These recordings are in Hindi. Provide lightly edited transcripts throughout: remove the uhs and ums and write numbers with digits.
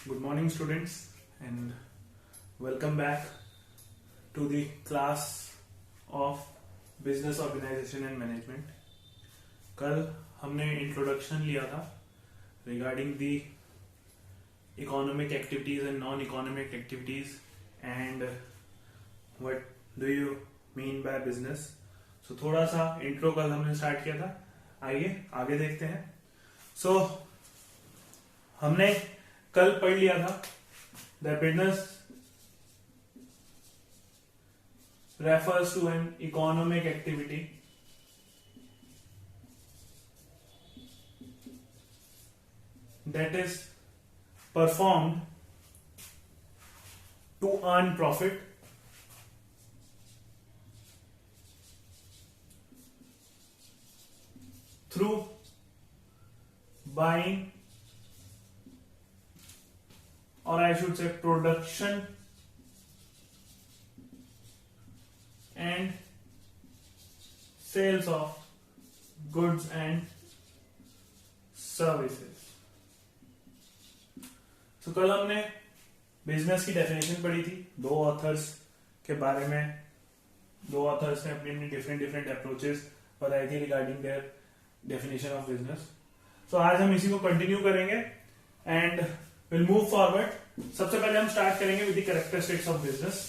Good morning, students, and welcome back to the class of Business Organization and Management. कल हमने इंट्रोडक्शन लिया था regarding the economic activities and non economic activities and what do you mean by business. So थोड़ा सा इंट्रो कल हमने स्टार्ट किया था. आइए आगे देखते हैं. सो हमने कल पढ़ लिया था the business refers to an economic activity that is performed to earn profit through buying, or I should say production and sales of goods and services. So कल हमने बिजनेस की डेफिनेशन पढ़ी थी. दो ऑथर्स के बारे में. दो ऑथर्स ने अपनी डिफरेंट अप्रोचेस बताई थी regarding their definition of business. So आज हम इसी को कंटिन्यू करेंगे एंड विल मूव फॉरवर्ड. सबसे पहले हम स्टार्ट करेंगे with the characteristics of business.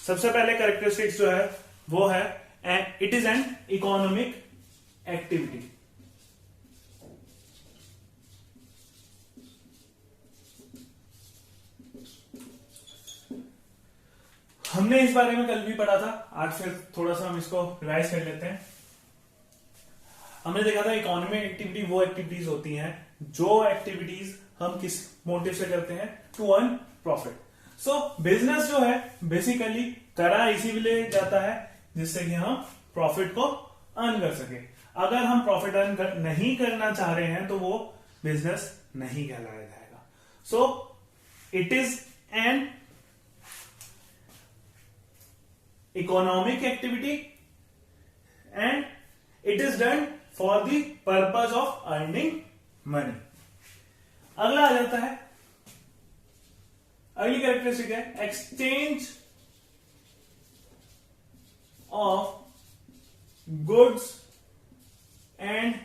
सबसे पहले कैरेक्टरिस्टिक्स जो है वो है it is an economic activity. हमने इस बारे में कल भी पढ़ा था. आज फिर थोड़ा सा हम इसको रिवाइज कर लेते हैं. हमने देखा था इकोनॉमिक एक्टिविटी वो एक्टिविटीज होती हैं जो एक्टिविटीज हम किस मोटिव से करते हैं, to earn profit. So business जो है बेसिकली करा इसीलिए जाता है जिससे कि हम प्रॉफिट को अर्न कर सके. अगर हम प्रॉफिट अर्न नहीं करना चाह रहे हैं तो वो बिजनेस नहीं कहलाया जाएगा. So it is an economic activity and it is done for the purpose of earning money. अगला आ जाता है, अगली कैरेक्टरिस्टिक है exchange of goods and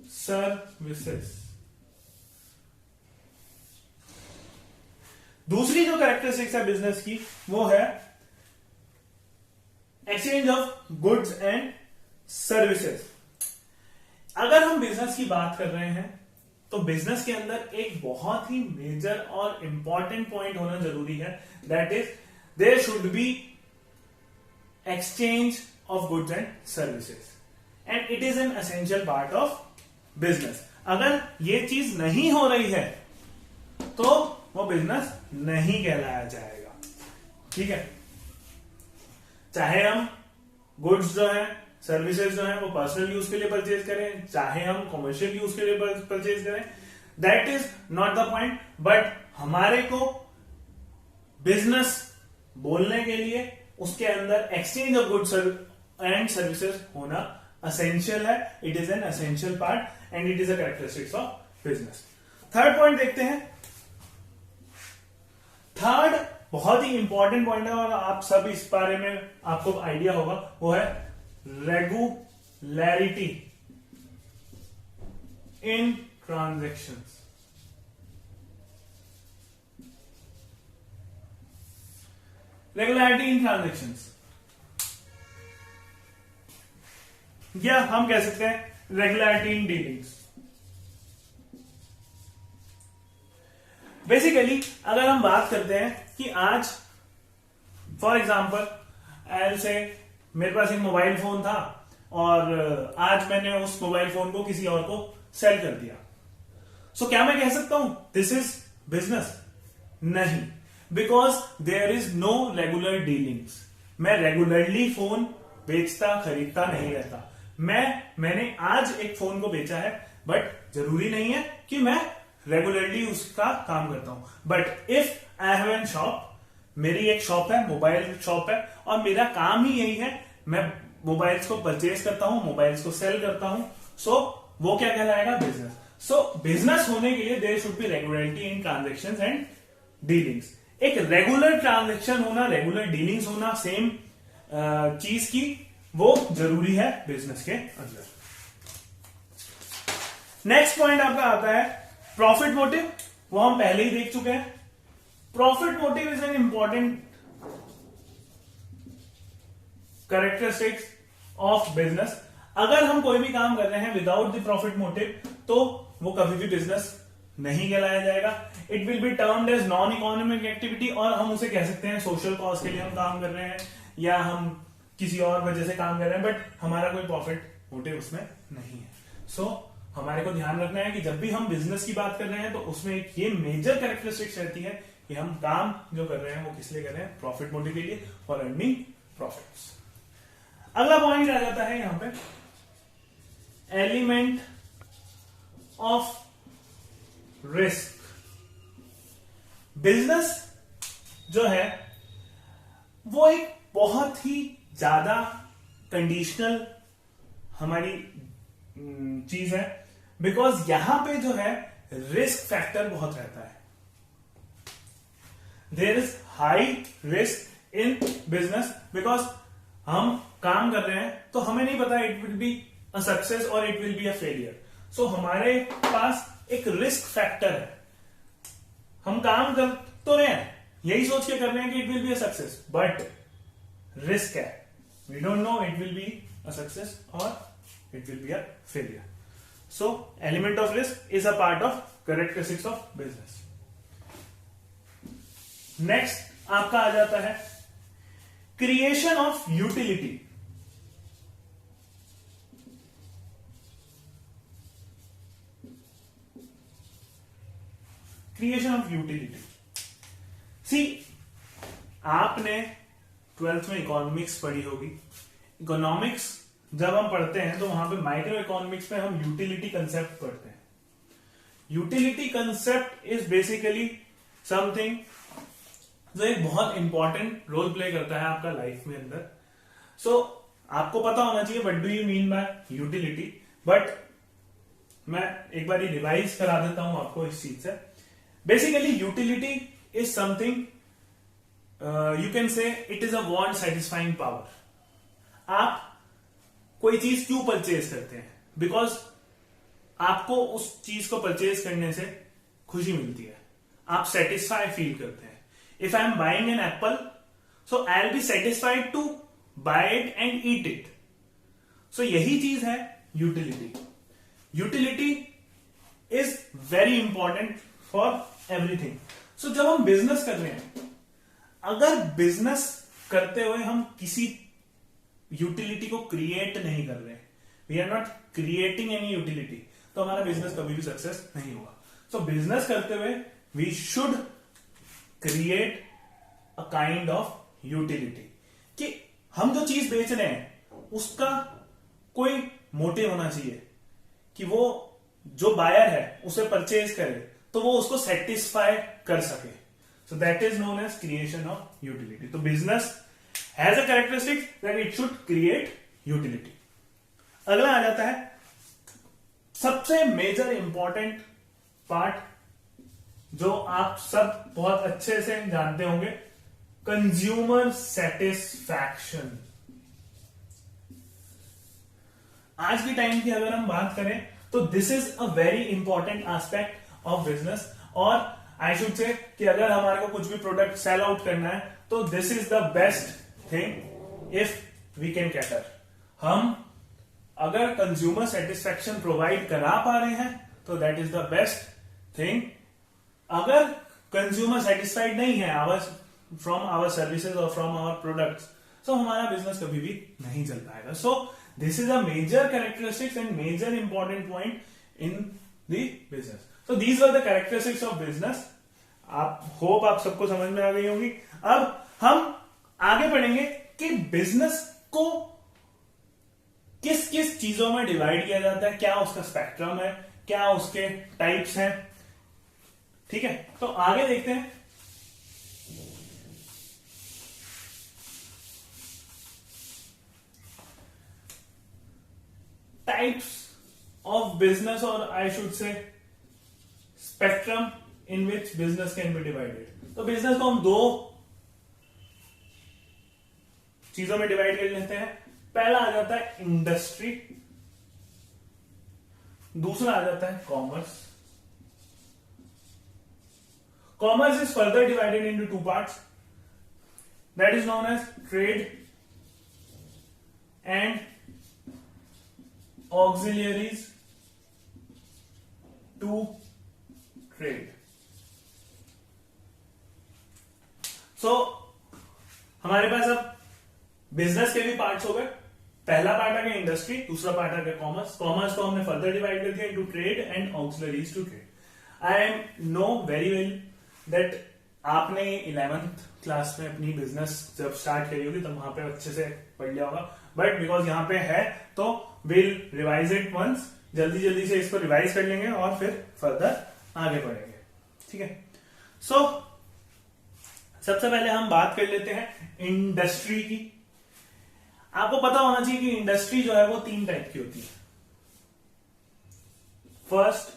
services. दूसरी जो कैरेक्टरिस्टिक्स है बिजनेस की वो है exchange of goods and services. अगर हम बिजनेस की बात कर रहे हैं तो बिजनेस के अंदर एक बहुत ही मेजर और इंपॉर्टेंट पॉइंट होना जरूरी है. That is there should be exchange of goods and services and it is an essential part of business. अगर ये चीज नहीं हो रही है तो वो बिजनेस नहीं कहलाया जाएगा. ठीक है. चाहे हम गुड्स जो है, सर्विसेज जो है वो पर्सनल यूज के लिए परचेज करें, चाहे हम कमर्शियल यूज के लिए परचेज करें, that is not the point. But हमारे को बिजनेस बोलने के लिए उसके अंदर exchange of goods and services होना असेंशियल है. It is N essential part and it is a characteristics of business. Third point देखते हैं. थर्ड बहुत ही इंपॉर्टेंट पॉइंट है और आप सब इस बारे में आपको आइडिया होगा. वो है रेगुलैरिटी इन ट्रांजैक्शंस. रेगुलैरिटी इन ट्रांजैक्शंस या हम कह सकते हैं रेगुलैरिटी इन डीलिंग्स. बेसिकली अगर हम बात करते हैं कि आज फॉर एग्जाम्पल एल से मेरे पास एक मोबाइल फोन था और आज मैंने उस मोबाइल फोन को किसी और को सेल कर दिया. सो क्या मैं कह सकता हूं दिस इज बिजनेस? नहीं, because there is no regular dealings. मैं रेगुलरली फोन बेचता खरीदता नहीं रहता. मैंने आज एक फोन को बेचा है, बट जरूरी नहीं है कि मैं रेगुलरली उसका काम करता हूं. But if I have an shop, मेरी एक शॉप है, मोबाइल शॉप है, और मेरा काम ही यही है, मैं मोबाइल्स को परचेज करता हूं, मोबाइल्स को सेल करता हूं, सो वो क्या कहलाएगा? बिजनेस. सो बिजनेस होने के लिए there should be regularity in transactions and dealings. एक रेगुलर ट्रांजेक्शन होना, रेगुलर डीलिंग्स होना सेम चीज की, वो जरूरी है बिजनेस के अंदर. नेक्स्ट पॉइंट आपका आता है प्रॉफिट मोटिव. वो हम पहले ही देख चुके हैं. Profit motive is an important characteristics of business. अगर हम कोई भी काम कर रहे हैं विदाउट द प्रॉफिट मोटिव, तो वो कभी भी बिजनेस नहीं कहलाया जाएगा. It will be termed as non economic activity, और हम उसे कह सकते हैं सोशल कॉज के लिए हम काम कर रहे हैं, या हम किसी और वजह से काम कर रहे हैं, बट हमारा कोई प्रॉफिट मोटिव उसमें नहीं है. सो हमारे को ध्यान रखना है कि जब भी हम बिजनेस की बात कर रहे हैं, तो उसमें एक ये मेजर कैरेक्टरिस्टिक्स रहती है कि हम काम जो कर रहे हैं वो किस लिए कर रहे हैं? प्रॉफिट मोटिव के लिए, फॉर अर्निंग प्रॉफिट्स. अगला पॉइंट आ जाता है यहां पे एलिमेंट ऑफ रिस्क. बिजनेस जो है वो एक बहुत ही ज्यादा कंडीशनल हमारी चीज है, बिकॉज यहां पे जो है रिस्क फैक्टर बहुत रहता है. There is high risk in business, because हम काम कर रहे हैं तो हमें नहीं पता it will be a success और it will be a failure. So हमारे पास एक रिस्क फैक्टर है. हम काम कर तो रहे हैं, यही सोच के कर रहे हैं कि it will be a success, but risk है. We don't know it will be a success और it will be a failure. So element of risk is a part of characteristics of business. Next आपका आ जाता है creation of utility. Creation of utility. See, आपने 12th में इकोनॉमिक्स पढ़ी होगी. इकोनॉमिक्स जब हम पढ़ते हैं तो वहां पे माइक्रो इकोनॉमिक्स में हम यूटिलिटी कंसेप्ट पढ़ते हैं. Utility concept is basically something जो एक बहुत इंपॉर्टेंट रोल प्ले करता है आपका लाइफ में अंदर. सो आपको पता होना चाहिए what do you mean bye utility, but मैं एक बार रिवाइज करा देता हूं आपको इस चीज से. Basically utility is something you can से it is a want satisfying power. आप कोई चीज क्यों परचेज करते हैं? बिकॉज आपको उस चीज को परचेज करने से खुशी मिलती है, आप सेटिस्फाई फील करते हैं. If I am buying an apple, so I will be satisfied to buy it and eat it. So यही चीज है utility. Utility is very important for everything. So जब हम बिजनेस कर रहे हैं, अगर बिजनेस करते हुए हम किसी यूटिलिटी को क्रिएट नहीं कर रहे, we are not creating any utility, तो हमारा बिजनेस कभी भी सक्सेस नहीं होगा. सो बिजनेस करते हुए we should create a kind of utility, कि हम जो चीज बेच रहे हैं उसका कोई मोटिव होना चाहिए कि वो जो बायर है उसे परचेज करे तो वो उसको सेटिस्फाई कर सके. So that is known as creation of utility. तो business has a characteristic that it should create utility. अगला आ जाता है सबसे मेजर इंपॉर्टेंट पार्ट जो आप सब बहुत अच्छे से जानते होंगे, कंज्यूमर सेटिस्फैक्शन. आज की टाइम की अगर हम बात करें तो this is a very important aspect of business. और आई शुड से कि अगर हमारे को कुछ भी प्रोडक्ट सेल आउट करना है तो this is the best thing if we can cater. हम अगर कंज्यूमर सेटिस्फैक्शन प्रोवाइड करा पा रहे हैं तो that is the best thing. अगर कंज्यूमर सेटिस्फाइड नहीं है फ्रॉम आवर सर्विसेज और फ्रॉम आवर प्रोडक्ट्स, तो हमारा बिजनेस कभी भी नहीं चल पाएगा. So this is a major characteristics and major important point in the business. So these are the characteristics of business. आप होप आप सबको समझ में आ गई होगी. अब हम आगे बढ़ेंगे कि बिजनेस को किस किस चीजों में डिवाइड किया जाता है, क्या उसका स्पेक्ट्रम है, क्या उसके टाइप्स हैं। ठीक है, तो आगे देखते हैं। टाइप्स ऑफ बिजनेस, और I should say spectrum in which business can be divided. तो बिजनेस को हम दो चीजों में डिवाइड कर लेते हैं। पहला आ जाता है इंडस्ट्री, दूसरा आ जाता है commerce. Commerce is further divided into two parts, that is known as trade and auxiliaries to trade. So हमारे पास अब बिजनेस के भी पार्ट्स हो गए। पहला पार्ट आ गया इंडस्ट्री, दूसरा पार्ट आ गया कॉमर्स। कॉमर्स को हमने फर्दर डिवाइड कर दिया into trade and auxiliaries to trade. I am know very well that आपने 11th क्लास में अपनी बिजनेस जब स्टार्ट करी होगी तब वहां पे अच्छे से पढ़ लिया होगा, बट बिकॉज यहां पे है तो विल रिवाइज इट वंस, जल्दी जल्दी से इसको रिवाइज कर लेंगे और फिर फर्दर आगे बढ़ेंगे। ठीक है, सो सबसे पहले हम बात कर लेते हैं इंडस्ट्री की। आपको पता होना चाहिए कि इंडस्ट्री जो है वो 3 टाइप की होती है। First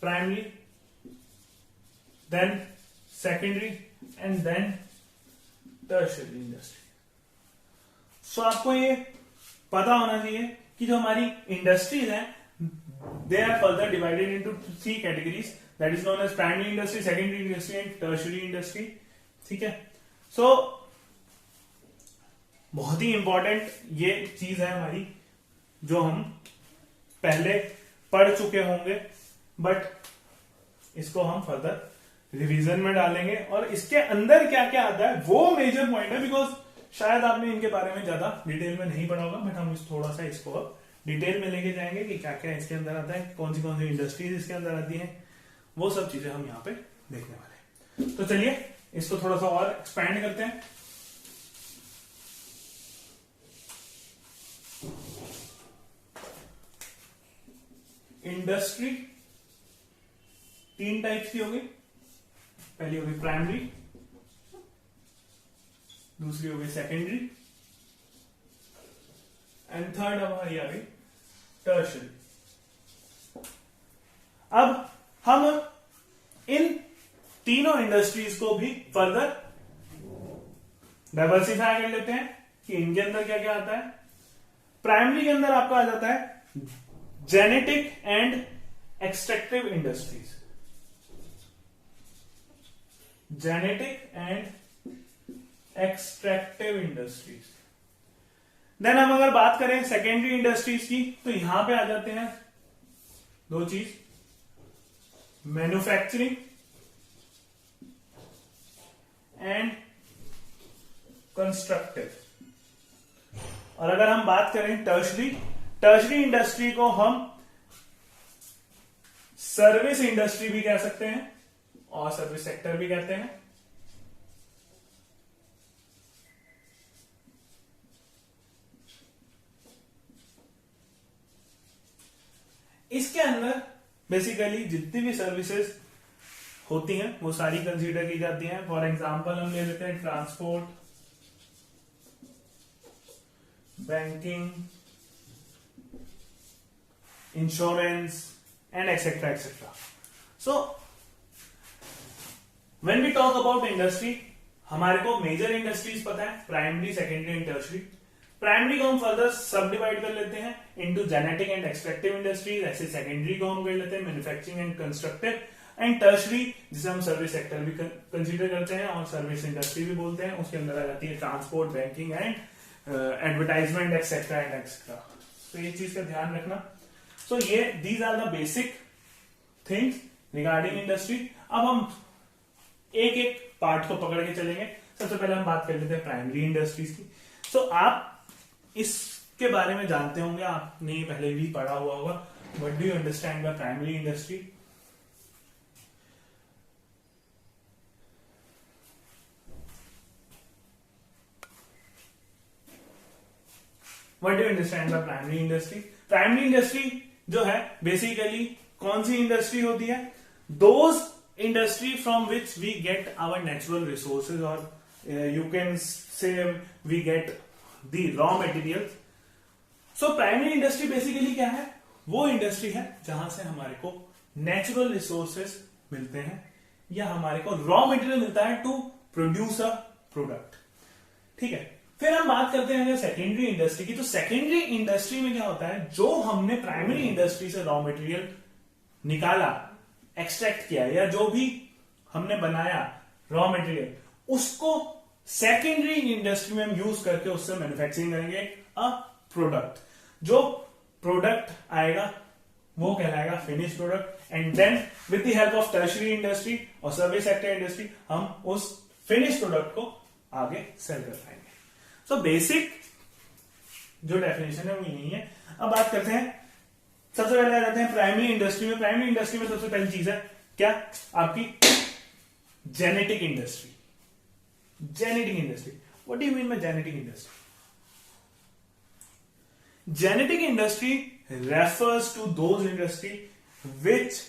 primary, then secondary and then tertiary industry. So आपको ये पता होना चाहिए कि जो हमारी इंडस्ट्रीज हैं they are further divided into 3 categories, that is known as primary industry, secondary industry and tertiary industry. ठीक है, सो बहुत ही इंपॉर्टेंट ये चीज है हमारी जो हम पहले पढ़ चुके होंगे, बट इसको हम फर्दर रिवीजन में डालेंगे और इसके अंदर क्या क्या आता है वो मेजर पॉइंट है। बिकॉज शायद आपने इनके बारे में ज्यादा डिटेल में नहीं पढ़ा होगा, बट हम थोड़ा सा इसको अब डिटेल में लेके जाएंगे कि क्या क्या इसके अंदर आता है, कौन सी इंडस्ट्रीज इसके अंदर आती हैं, वो सब चीजें हम यहाँ पे देखने वाले हैं। तो चलिए इसको थोड़ा सा और एक्सपैंड करते हैं। इंडस्ट्री 3 टाइप्स की होगी। पहली होगी प्राइमरी, दूसरी होगी सेकेंडरी एंड थर्ड हमारी आ गई टर्शियरी। अब हम इन तीनों इंडस्ट्रीज को भी फर्दर डाइवर्सिफाई कर लेते हैं कि इनके अंदर क्या क्या आता है। प्राइमरी के अंदर आपका आ जाता है genetic and extractive industries, genetic and extractive industries. Then हम अगर बात करें सेकेंडरी इंडस्ट्रीज की तो यहां पे आ जाते हैं 2 चीज, मैन्युफैक्चरिंग एंड कंस्ट्रक्टिव। और अगर हम बात करें टर्शरी इंडस्ट्री को हम सर्विस इंडस्ट्री भी कह सकते हैं और सर्विस सेक्टर भी कहते हैं। इसके अंदर बेसिकली जितनी भी सर्विसेज होती हैं वो सारी कंसीडर की जाती हैं। फॉर एग्जांपल हम ले लेते हैं transport, banking, insurance and etcetera etcetera. So when we talk about industry, हमारे को मेजर इंडस्ट्रीज पता है, primary, secondary and tertiary. Primary को हम फर्दर सब डिवाइड कर लेते हैं into genetic and extractive industries. ऐसे सेकेंडरी को हम कर लेते हैं manufacturing and constructive, and tertiary जिसे हम सर्विस सेक्टर भी कंसीडर करते हैं और सर्विस इंडस्ट्री भी बोलते हैं। उसके अंदर आ जाती है transport, banking and advertisement etcetera and etcetera. तो ये चीज का ध्यान रखना। सो ये these are the basic things regarding industry. अब हम एक एक पार्ट को पकड़ के चलेंगे। सबसे पहले हम बात कर लेते हैं प्राइमरी इंडस्ट्रीज की। सो आप इसके बारे में जानते होंगे, आपने पहले भी पढ़ा हुआ होगा। What do you understand by primary industry? What do you understand by primary industry? Primary industry जो है बेसिकली कौन सी इंडस्ट्री होती है? Those industry from which we get our natural resources और you can say we get the raw materials. So primary industry basically क्या है? वो इंडस्ट्री है जहां से हमारे को नेचुरल रिसोर्सेज मिलते हैं या हमारे को रॉ मटेरियल मिलता है टू प्रोड्यूस अ प्रोडक्ट. ठीक है. फिर हम बात करते हैं सेकेंडरी इंडस्ट्री की. तो सेकेंडरी इंडस्ट्री में क्या होता है? जो हमने प्राइमरी इंडस्ट्री से रॉ मटेरियल निकाला, एक्सट्रैक्ट किया या जो भी हमने बनाया रॉ मटेरियल, उसको सेकेंडरी इंडस्ट्री में हम यूज करके उससे मैन्युफैक्चरिंग करेंगे अ प्रोडक्ट. जो प्रोडक्ट आएगा वो कहलाएगा finish product. And then with the help of tertiary industry और सर्विस सेक्टर इंडस्ट्री हम उस फिनिश प्रोडक्ट को आगे सेल कर पाएंगे. सो बेसिक जो डेफिनेशन है वो यही है. अब बात करते हैं, सबसे पहले आ जाते हैं प्राइमरी इंडस्ट्री में. प्राइमरी इंडस्ट्री में सबसे पहली चीज है क्या? आपकी genetic industry. Genetic industry, what do you mean bye genetic industry? Genetic industry refers to those industry which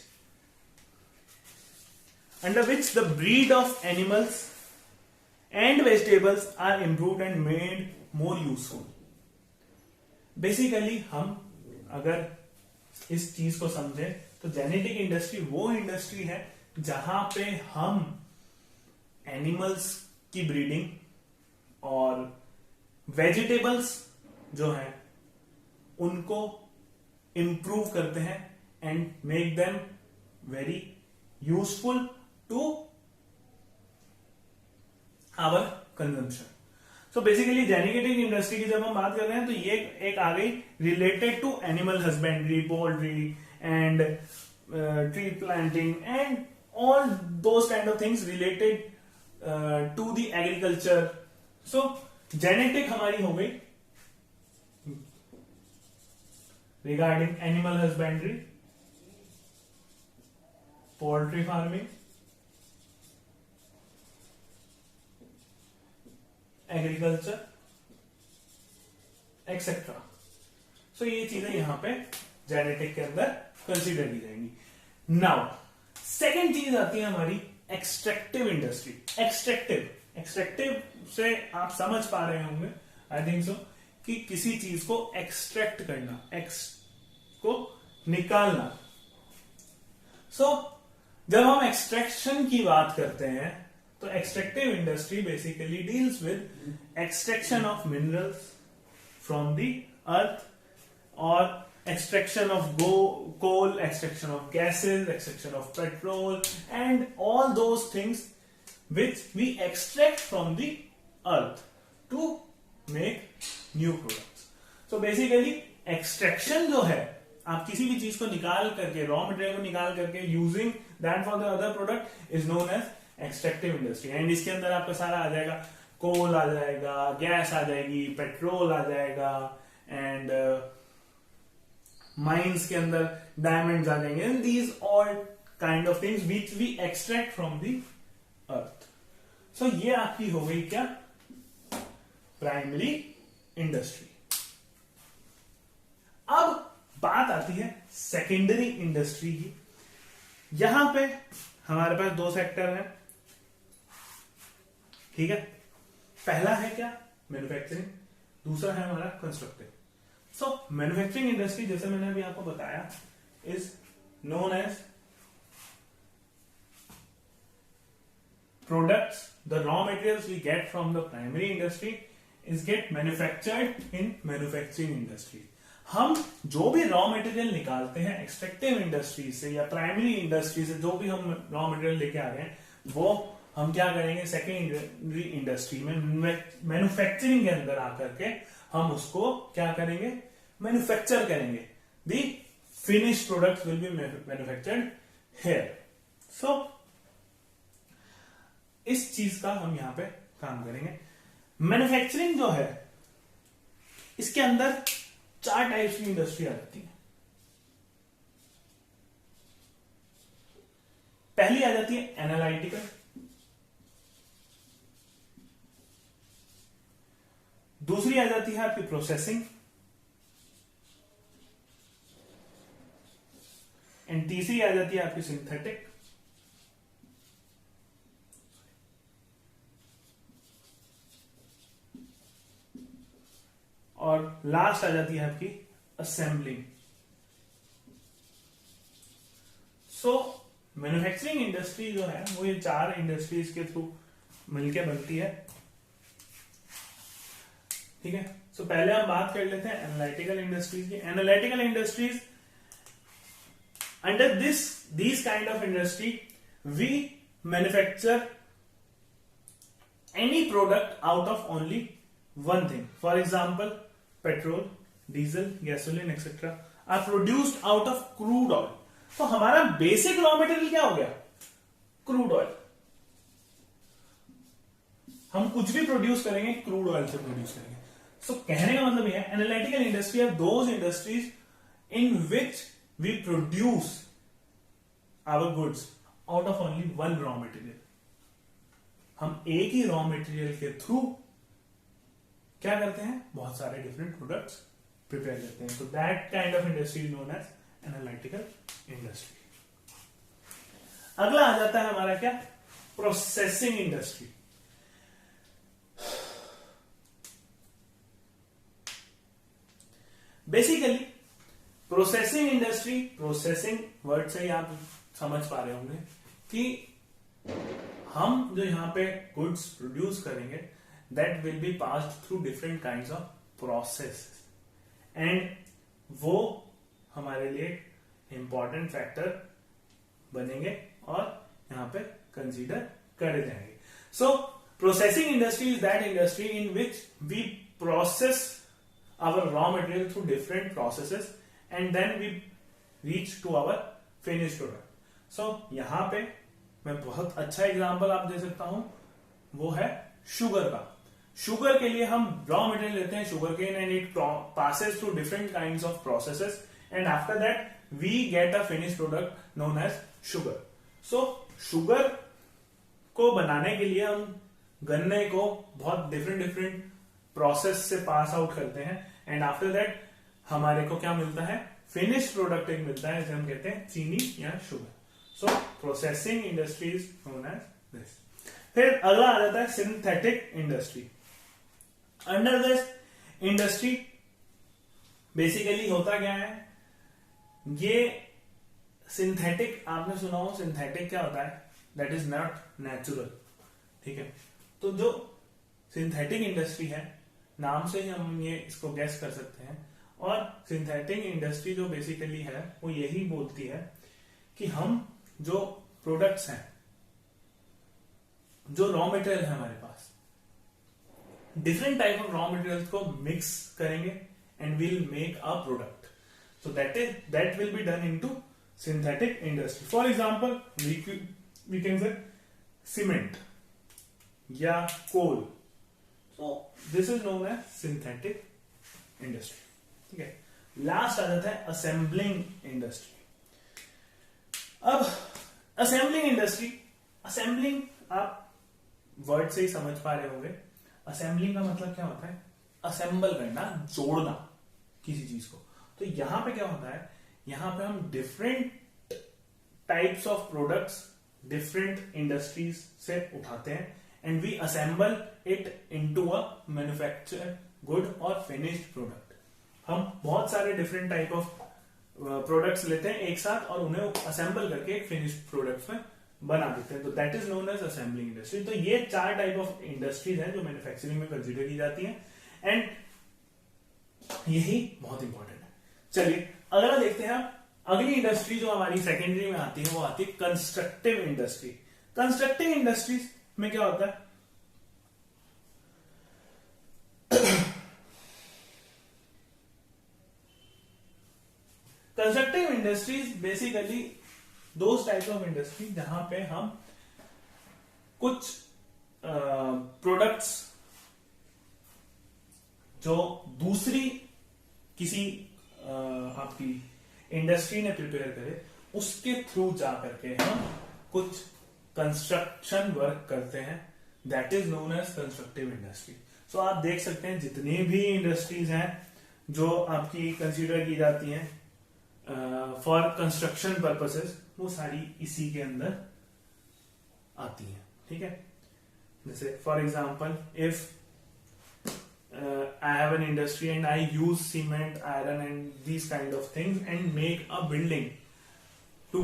under which the breed of animals and vegetables are improved and made more useful. Basically हम अगर इस चीज को समझें तो जेनेटिक इंडस्ट्री वो इंडस्ट्री है जहां पे हम एनिमल्स की ब्रीडिंग और वेजिटेबल्स जो हैं उनको इंप्रूव करते हैं and make them very useful to our consumption. So basically genetic industry की जब हम बात कर रहे हैं तो ये एक आ गई related to animal husbandry, poultry and tree planting and all those kind of things related to the agriculture. So genetic हमारी हो गई regarding animal husbandry, poultry farming, agriculture, etc. So ये चीजें यहां पे जेनेटिक के अंदर कंसीडर की जाएंगी. नाउ सेकेंड चीज आती है हमारी एक्सट्रैक्टिव इंडस्ट्री. एक्सट्रैक्टिव से आप समझ पा रहे होंगे, आई थिंक सो, कि किसी चीज को एक्सट्रैक्ट करना, को निकालना. सो जब हम एक्सट्रैक्शन की बात करते हैं तो extractive industry basically deals with extraction of minerals from the earth और extraction of coal, extraction of gases, extraction of petrol and all those things which we extract from the earth to make new products. So basically extraction जो है, आप किसी भी चीज को निकाल करके, रॉ मटेरियल को निकाल करके using that for the other product is known as extractive industry. And इसके अंदर आपका सारा आ जाएगा, कोल आ जाएगा, गैस आ जाएगी, पेट्रोल आ जाएगा एंड माइंस के अंदर डायमंड्स आ जाएंगे. And these all kind of things which we extract from the earth. So ये आपकी हो गई क्या? Primary industry. अब बात आती है सेकेंडरी इंडस्ट्री की. यहां पे हमारे पास दो सेक्टर हैं. ठीक है. पहला है क्या? मैन्युफैक्चरिंग. दूसरा है हमारा कंस्ट्रक्टिव. सो मैन्युफैक्चरिंग इंडस्ट्री, जैसे मैंने अभी आपको बताया, is known as products, the raw materials we get from the primary industry is get manufactured in manufacturing industry. हम जो भी रॉ मटेरियल निकालते हैं एक्सट्रैक्टिव इंडस्ट्री से या प्राइमरी इंडस्ट्री से, जो भी हम रॉ मटेरियल लेके आ रहे हैं, वो हम क्या करेंगे? सेकेंडरी इंडस्ट्री में मैन्युफैक्चरिंग के अंदर आकर के हम उसको क्या करेंगे? मैन्युफैक्चर करेंगे. The finish product will be manufactured here. So इस चीज का हम यहां पे काम करेंगे. मैन्युफैक्चरिंग जो है, इसके अंदर 4 टाइप्स की इंडस्ट्री आ जाती है. पहली आ जाती है एनालिटिकल, दूसरी आ जाती है आपकी प्रोसेसिंग, एंड तीसरी आ जाती है आपकी सिंथेटिक, और लास्ट आ जाती है आपकी असेंबलिंग। सो मैन्युफैक्चरिंग इंडस्ट्री जो है वो ये 4 इंडस्ट्रीज के थ्रू मिलके बनती है, ठीक है। सो पहले हम बात कर लेते हैं एनालिटिकल इंडस्ट्रीज की। Analytical industries, under these kind of industry we manufacture any product out of only one thing. For example, petrol, diesel, gasoline etc. are produced out of crude oil. तो हमारा बेसिक रॉ मटेरियल क्या हो गया? Crude oil. हम कुछ भी प्रोड्यूस करेंगे क्रूड ऑयल से प्रोड्यूस करेंगे। सो कहने का मतलब यह है analytical industry are those industries in which we produce our goods out of only one raw material. हम एक ही रॉ मटेरियल के थ्रू क्या करते हैं? बहुत सारे डिफरेंट प्रोडक्ट्स प्रिपेयर करते हैं। तो that kind of industry is known as analytical industry. अगला आ जाता है हमारा क्या? Processing industry. Basically processing industry, processing word से ही आप समझ पा रहे होंगे कि हम जो यहां पे गुड्स प्रोड्यूस करेंगे that will be passed through different kinds of process, and वो हमारे लिए इंपॉर्टेंट फैक्टर बनेंगे और यहां पे कंसीडर करे जाएंगे। So processing industry is that industry in which we process our raw material through different processes and then we reach to our finished product. So यहां पे मैं बहुत अच्छा एग्जांपल आप दे सकता हूं, वो है शुगर का। शुगर के लिए हम रॉ मटेरियल लेते हैं sugar cane and it passes through different kinds of processes and after that we get a finished product known as sugar. So sugar को बनाने के लिए हम गन्ने को बहुत डिफरेंट प्रोसेस से पास आउट करते हैं एंड आफ्टर दैट हमारे को क्या मिलता है? फिनिश प्रोडक्ट एक मिलता है जिसे हम कहते हैं चीनी या sugar. So processing industry is known as this. फिर अगला आ जाता है synthetic industry. Under this industry basically होता क्या है? ये सिंथेटिक, आपने सुना हो सिंथेटिक क्या होता है? दैट इज नॉट नेचुरल, ठीक है। तो जो सिंथेटिक इंडस्ट्री है नाम से ही हम ये इसको गैस कर सकते हैं, और सिंथेटिक इंडस्ट्री जो बेसिकली है वो यही बोलती है कि हम जो प्रोडक्ट्स हैं, जो रॉ मटेरियल है हमारे पास, different type of raw materials को मिक्स करेंगे and will make a product. So that will be done into synthetic industry. For example we can say cement या coal. So this is known as synthetic industry, ठीक है। लास्ट आ जाता है असेंबलिंग इंडस्ट्री। अब असेंबलिंग इंडस्ट्री, असेंबलिंग आप वर्ड से ही समझ पा रहे होंगे। असेंबलिंग का मतलब क्या होता है? असेंबल करना, जोड़ना किसी चीज को। तो यहां पे क्या होता है? यहां पे हम different types of products different industries से उठाते हैं and we assemble it into a manufactured good or finished product. हम बहुत सारे डिफरेंट टाइप ऑफ प्रोडक्ट्स लेते हैं एक साथ और उन्हें असेंबल करके एक फिनिश्ड प्रोडक्ट्स में बना देते हैं। तो that is known as assembling industry. तो ये 4 टाइप ऑफ इंडस्ट्रीज हैं जो मैन्युफैक्चरिंग में कंसीडर की जाती हैं एंड यही बहुत इंपॉर्टेंट है। चलिए अगला देखते हैं। अगली इंडस्ट्री जो हमारी सेकेंडरी में आती है वो आती है कंस्ट्रक्टिव इंडस्ट्री। कंस्ट्रक्टिव इंडस्ट्रीज में क्या होता है? Constructive industries basically those types of industry जहां पे हम कुछ प्रोडक्ट्स जो दूसरी किसी आपकी इंडस्ट्री ने प्रिपेयर करे उसके थ्रू जा करके हम कुछ कंस्ट्रक्शन वर्क करते हैं। That is known as constructive industry. So आप देख सकते हैं जितनी भी इंडस्ट्रीज हैं जो आपकी कंसीडर की जाती हैं फॉर कंस्ट्रक्शन पर्पसेस, वो सारी इसी के अंदर आती है। ठीक है, जैसे for example if I have an industry and I use cement, iron and these kind of things and make a building to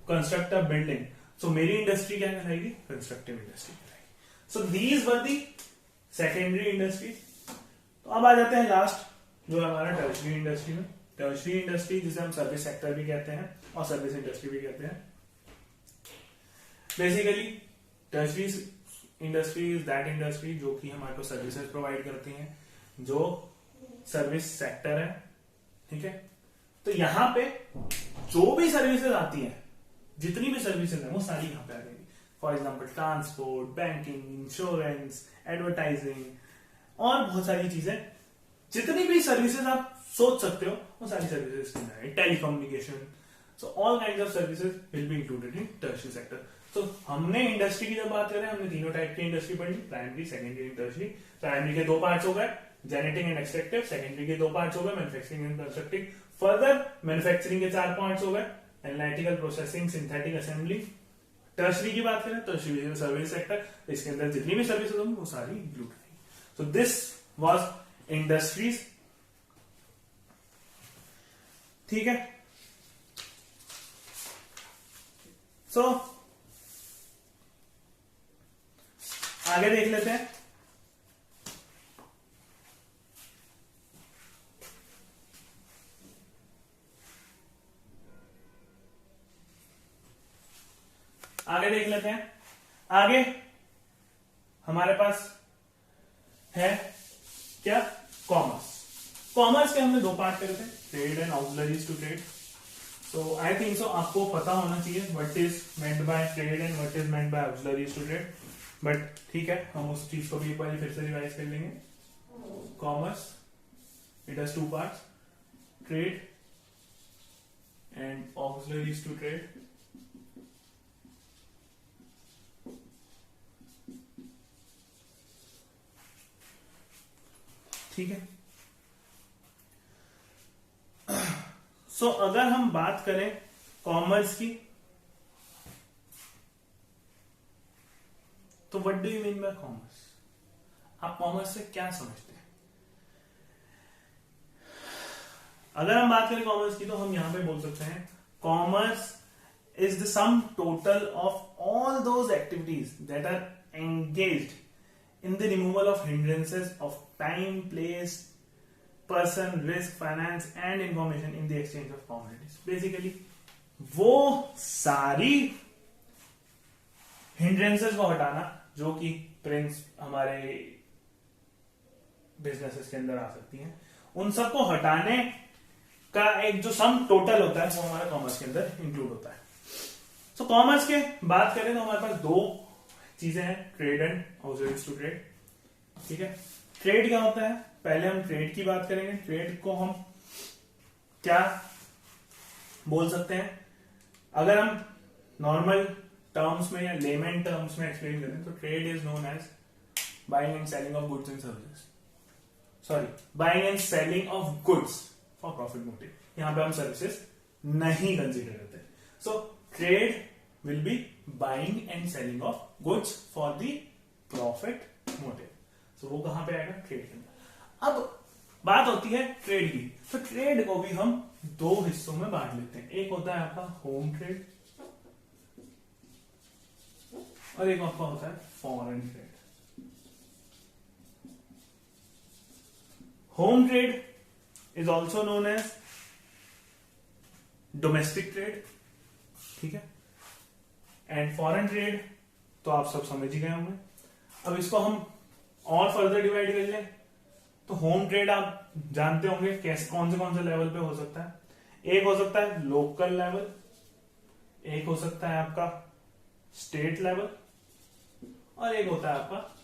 construct a building. So मेरी इंडस्ट्री क्या कहलाएगी? कंस्ट्रक्टिव इंडस्ट्री कहलाएगी। So these were the secondary industries. तो अब आ जाते हैं लास्ट जो हमारा टर्शरी इंडस्ट्री में। टर्शरी इंडस्ट्री जिसे हम सर्विस सेक्टर भी कहते हैं और सर्विस इंडस्ट्री भी कहते हैं। Basically tertiary industry is that industry जो कि हमारे को सर्विसेज प्रोवाइड करती हैं, जो सर्विस सेक्टर है। ठीक है, तो यहां पे जो भी सर्विसेज आती हैं, जितनी भी सर्विसेज है वो सारी यहां पे आ जाएगी। For example transport, banking, insurance, advertising और बहुत सारी चीजें, जितनी भी सर्विसेज आप सोच सकते हो वो सारी सर्विसेज के अंदर है। Telecommunication, so all kind of services will be included in tertiary sector. तो हमने इंडस्ट्री की जब बात करें, हमने तीनों टाइप की इंडस्ट्री पढ़ी, primary, secondary and tertiary. Primary के 2 पार्ट्स हो गए, जेनेटिक एंड एक्सट्रैक्टिव। सेकेंडरी के 2 पार्ट्स हो गए, manufacturing and constructive. Further manufacturing के 4 पार्ट्स हो गए, analytical, processing, synthetic, assembly. Tertiary की बात करें, टर्शरी सर्विस सेक्टर, इसके अंदर जितनी भी सर्विसेज होंगी वो सारी इंक्लूड रहेंगी। सो दिस वाज इंडस्ट्रीज। ठीक है, सो आगे देख लेते हैं। आगे देख लेते हैं। आगे हमारे पास है क्या? कॉमर्स। कॉमर्स के हमने 2 पार्ट करे थे, trade and auxiliaries to trade. So I think so आपको पता होना चाहिए what is meant by trade and what is meant by auxiliaries to trade, but ठीक है, हम उस चीज को भी एक बार फिर से रिवाइज कर लेंगे। Commerce it has 2 parts, trade and auxiliaries to trade. ठीक है, सो अगर हम बात करें कॉमर्स की, तो what do you mean bye commerce? आप कॉमर्स से क्या समझते हैं? अगर हम बात करें कॉमर्स की, तो हम यहां पे बोल सकते हैं commerce is the sum total of all those activities that are engaged in the removal of hindrances of time, place, person, risk, finance and information in the exchange of commodities. Basically वो सारी hindrances को हटाना जो कि प्रिंस हमारे बिजनेसेस के अंदर आ सकती हैं, उन सबको हटाने का एक जो सम टोटल होता है वो हमारे कॉमर्स के अंदर इंक्लूड होता है। सो कॉमर्स के बात करें तो हमारे पास 2 चीजें हैं, trade and auxiliaries to trade. ठीक है, ट्रेड क्या होता है? पहले हम ट्रेड की बात करेंगे। ट्रेड को हम क्या बोल सकते हैं? अगर हम नॉर्मल टर्म्स में या लेमन टर्म्स में एक्सप्लेन करें तो trade is known as buying and selling of goods and services, sorry buying and selling of goods for profit motive. यहां पे हम सर्विसेज नहीं कंसीडर करते। So trade will be buying and selling of goods for the profit motive. So वो कहां पे आएगा? ट्रेड के अंदर। अब बात होती है ट्रेड की, तो ट्रेड को भी हम 2 हिस्सों में बांट लेते हैं। एक होता है आपका होम ट्रेड और एक आपका होता है foreign trade. Home trade is also known as domestic trade. ठीक है, एंड फॉरेन ट्रेड तो आप सब समझ ही गए होंगे। अब इसको हम और फर्दर डिवाइड कर लें तो होम ट्रेड आप जानते होंगे कैसे कौन से लेवल पे हो सकता है। एक हो सकता है लोकल लेवल, एक हो सकता है आपका स्टेट लेवल और एक होता है आपका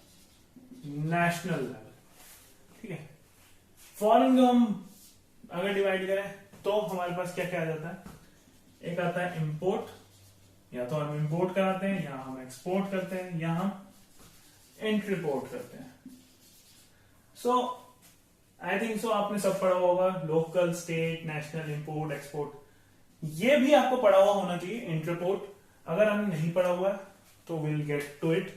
नेशनल लेवल। ठीक है, फॉरेन को हम अगर डिवाइड करें तो हमारे पास क्या क्या आ जाता है? एक आता है इंपोर्ट, या तो हम इंपोर्ट कराते हैं या हम एक्सपोर्ट करते हैं या हम इंटरपोर्ट करते हैं। सो आई थिंक सो आपने सब पढ़ा होगा, local, state, national, import, export. ये भी आपको पढ़ा हुआ होना चाहिए इंटरपोर्ट। अगर हम नहीं पढ़ा हुआ है तो विल गेट टू इट।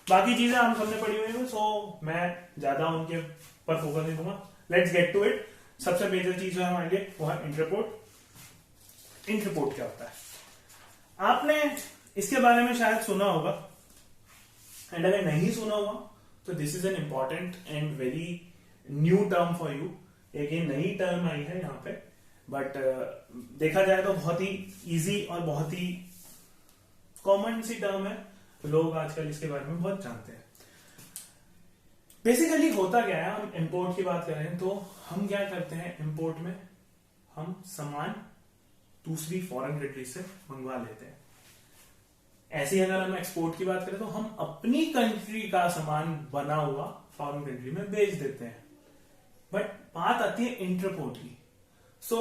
बाकी चीजें हम सबने पढ़ी हुई है, सो मैं ज्यादा उनके पर फोकस नहीं दूंगा। Let's get to it. सबसे मेजर चीज जो है हमारे लिए वो है इंटरपोर्ट। इंटरपोर्ट क्या होता है? आपने इसके बारे में शायद सुना होगा, एंड अगर नहीं सुना होगा तो this is an important and very new term for you. एक ये नई टर्म आई है यहाँ पे, बट देखा जाए तो बहुत ही इजी और बहुत ही कॉमन सी टर्म है। लोग आजकल इसके बारे में बहुत जानते हैं। बेसिकली होता क्या है, हम इंपोर्ट की बात करें तो हम क्या करते हैं, इंपोर्ट में हम सामान दूसरी फॉरेन कंट्री से मंगवा लेते हैं। ऐसे ही अगर हम एक्सपोर्ट की बात करें तो हम अपनी कंट्री का सामान बना हुआ फॉरेन कंट्री में बेच देते हैं। बट बात आती है इंटरपोर्ट की। सो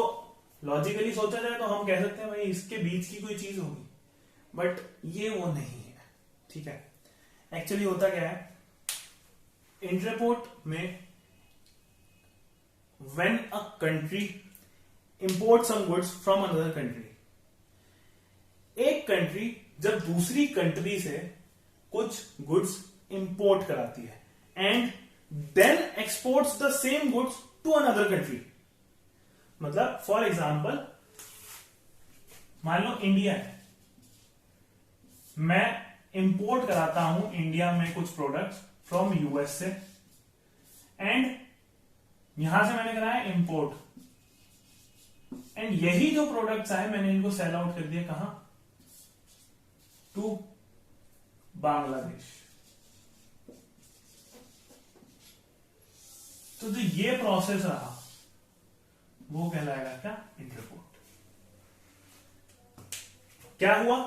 लॉजिकली सोचा जाए तो हम कह सकते हैं भाई इसके बीच की कोई चीज होगी, बट ये वो नहीं है। ठीक है, एक्चुअली होता क्या है, इंटरपोर्ट में when a country import some goods from another country, एक कंट्री जब दूसरी कंट्री से कुछ गुड्स इंपोर्ट कराती है and then exports the same goods to another country. मतलब फॉर एग्जाम्पल मान लो इंडिया है, मैं इंपोर्ट कराता हूं इंडिया में कुछ प्रोडक्ट्स फ्रॉम यूएस से, एंड यहां से मैंने कराया इंपोर्ट, एंड यही जो प्रोडक्ट्स आए मैंने इनको सेल आउट कर दिया कहां, टू बांग्लादेश। तो जो ये प्रोसेस रहा वो कहलाएगा क्या, इंटरपोर्ट। क्या हुआ,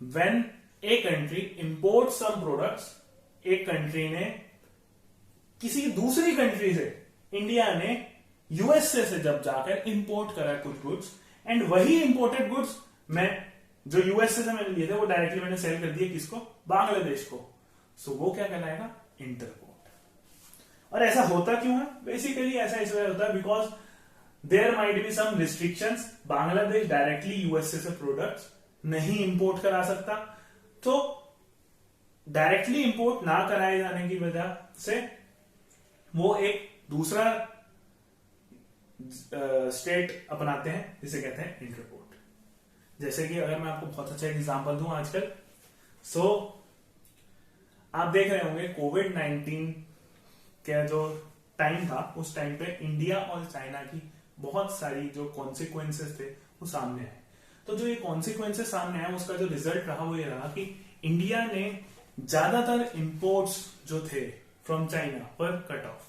when a country import some products, एक कंट्री ने किसी दूसरी कंट्री से, इंडिया ने यूएसए से जब जाकर इंपोर्ट करा कुछ गुड्स, एंड वही इंपोर्टेड गुड्स मैं जो यूएसए से मैंने लिए थे वो डायरेक्टली मैंने सेल कर दिए किसको, बांग्लादेश को। सो वो क्या कहलाएगा, इंटरपोर्ट। और ऐसा होता क्यों है, बेसिकली ऐसा इसलिए होता है because there might be some restrictions. Bangladesh directly USA से प्रोडक्ट्स नहीं इंपोर्ट करा सकता, तो डायरेक्टली इंपोर्ट ना कराए जाने की वजह से वो एक दूसरा स्टेट अपनाते हैं जिसे कहते हैं इंटरपोर्ट। जैसे कि अगर मैं आपको बहुत अच्छा एग्जांपल दूं आजकल, सो आप देख रहे होंगे कोविड-19 का जो टाइम था, उस टाइम पे इंडिया और चाइना की बहुत सारी जो कॉन्सिक्वेंसेस थे वो सामने आए। तो जो ये कॉन्सिक्वेंसेस सामने आए उसका जो रिजल्ट रहा वो ये रहा कि इंडिया ने ज्यादातर इंपोर्ट्स जो थे फ्रॉम चाइना पर कट ऑफ,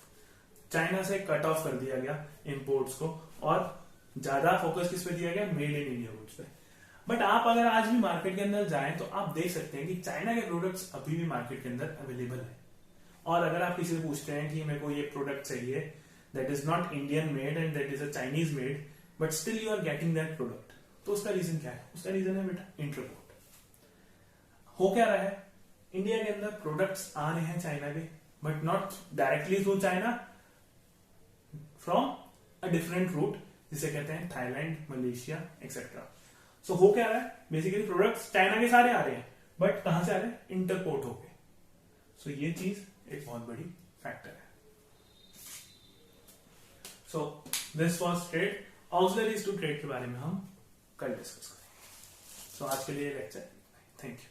चाइना से कट ऑफ कर दिया गया इंपोर्ट्स को, और ज्यादा फोकस किस पे दिया गया, मेड इन इंडिया गुड्स पे। बट आप अगर आज भी मार्केट के अंदर जाएं तो आप देख सकते हैं कि चाइना के प्रोडक्ट्स अभी भी मार्केट के अंदर अवेलेबल है। और अगर आप किसी से पूछते हैं कि मेरे को ये प्रोडक्ट चाहिए that is not Indian made and that is a Chinese made but still you are getting that product, तो उसका रीजन क्या है, उसका रीजन है बेटा इंटरपोर्ट। हो क्या रहा है, इंडिया के अंदर प्रोडक्ट्स आ रहे हैं चाइना के, but not directly through China, from a different route जिसे कहते हैं थाईलैंड, मलेशिया एक्सेट्रा। सो हो क्या रहा है, बेसिकली प्रोडक्ट्स चाइना के सारे आ रहे हैं बट कहां से आ रहे हैं, इंटरपोर्ट होके। सो ये चीज एक बहुत बड़ी फैक्टर है। So this was trade. Auxiliaries to trade के बारे में हम कल डिस्कस करेंगे। सो आज के लिए लेक्चर, थैंक यू।